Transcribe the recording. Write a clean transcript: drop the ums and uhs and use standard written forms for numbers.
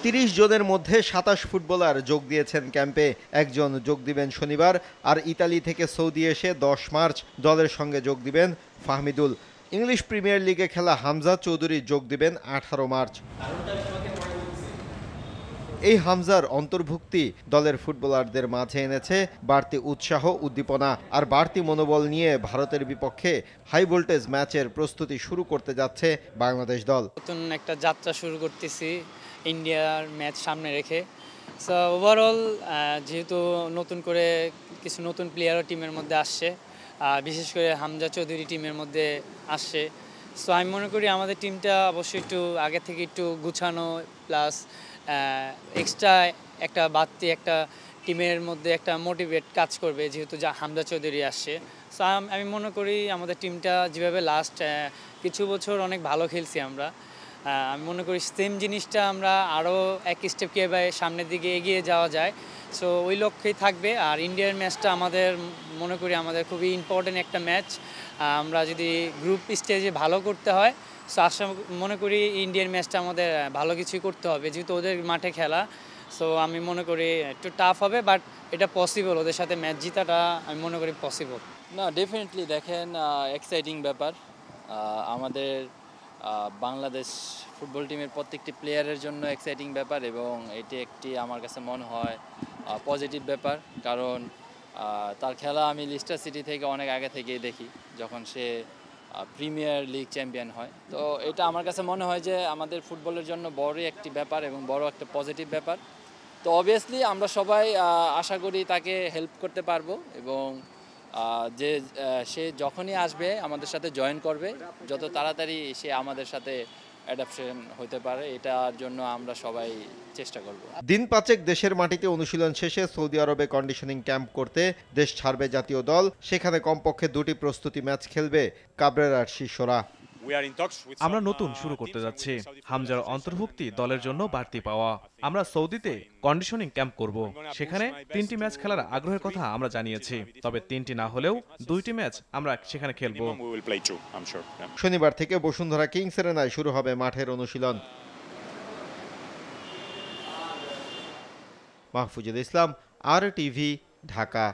৩০ জনের মধ্যে ২৭ ফুটবলার যোগ দিয়েছেন ক্যাম্পে। একজন যোগ দিবেন শনিবার, আর ইতালি থেকে সৌদি এসে ১০ মার্চ দলের সঙ্গে যোগ দিবেন ফাহমিদুল। ইংলিশ প্রিমিয়ার লিগে খেলা হামজা চৌধুরী যোগ দিবেন ১৮ মার্চ। এই হামজার অন্তর্ভুক্তি দলের ফুটবলারদের মাঝে এনেছে বাড়তি উৎসাহ, উদ্দীপনা আর বাড়তি মনোবল নিয়ে ভারতের বিপক্ষে হাই ভোল্টেজ ম্যাচের প্রস্তুতি শুরু করতে যাচ্ছে বাংলাদেশ দল। নতুন একটা যাত্রা শুরু করতেছি ইন্ডিয়ার ম্যাচ সামনে রেখে। সো ওভারঅল যেহেতু নতুন করে কিছু নতুন প্লেয়ারও টিমের মধ্যে আসছে, বিশেষ করে হামজা চৌধুরী টিমের মধ্যে আসছে। সো আমি মনে করি আমাদের টিমটা অবশ্যই একটু আগে থেকে একটু গুছানো, প্লাস এক্সট্রা একটা বাড়তি একটা টিমের মধ্যে একটা মোটিভেট কাজ করবে, যেহেতু হামজা চৌধুরী আসছে। সো আমি মনে করি আমাদের টিমটা যেভাবে লাস্ট কিছু বছর অনেক ভালো খেলছি আমরা, আমি মনে করি সেম জিনিসটা আমরা আরও এক স্টেপ কীভাবে সামনের দিকে এগিয়ে যাওয়া যায়, সো ওই লক্ষ্যেই থাকবে। আর ইন্ডিয়ার ম্যাচটা আমাদের মনে করি আমাদের খুবই ইম্পর্টেন্ট একটা ম্যাচ। আমরা যদি গ্রুপ স্টেজে ভালো করতে হয়, সো মনে করি ইন্ডিয়ান ম্যাচটা আমাদের ভালো কিছুই করতে হবে, যেহেতু ওদের মাঠে খেলা। সো আমি মনে করি একটু টাফ হবে, বাট এটা পসিবল, ওদের সাথে ম্যাচ জিতাটা আমি মনে করি পসিবল। না, ডেফিনেটলি দেখেন, এক্সাইটিং ব্যাপার। আমাদের বাংলাদেশ ফুটবল টিমের প্রত্যেকটি প্লেয়ারের জন্য এক্সাইটিং ব্যাপার, এবং এটি একটি আমার কাছে মনে হয় পজিটিভ ব্যাপার। কারণ তার খেলা আমি লিস্টার সিটি থেকে অনেক আগে থেকেই দেখি, যখন সে প্রিমিয়ার লিগ চ্যাম্পিয়ন হয়। তো এটা আমার কাছে মনে হয় যে আমাদের ফুটবলের জন্য বড়ই একটি ব্যাপার এবং বড় একটা পজিটিভ ব্যাপার। তো অবভিয়াসলি আমরা সবাই আশা করি তাকে হেল্প করতে পারবো, এবং যে সে যখনই আসবে আমাদের সাথে জয়েন করবে, যত তাড়াতাড়ি সে আমাদের সাথে অ্যাডাপশন হতে পারে, এটার জন্য আমরা সবাই চেষ্টা করব। দিন পাঁচেক দেশের মাটিতে অনুশীলন শেষে সৌদি আরবে কন্ডিশনিং ক্যাম্প করতে দেশ ছাড়বে জাতীয় দল। সেখানে কমপক্ষে 2টি প্রস্তুতি ম্যাচ খেলবে কাবরেরার শিষ্যরা। আমরা নতুন শুরু করতে যাচ্ছি। হামজার অন্তর্ভুক্তি দলের জন্য বাড়তি পাওয়া। আমরা সৌদিতে কন্ডিশনিং ক্যাম্প করব। সেখানে 3টি ম্যাচ খেলার আগ্রহের কথা আমরা জানিয়েছি, তবে 3টি না হলেও 2টি ম্যাচ আমরা সেখানে খেলব। শনিবার থেকে বসুন্ধরা কিংস এরেনায় শুরু হবে মাঠের অনুশীলন। মাহফুজুল ইসলাম, RTV, ঢাকা।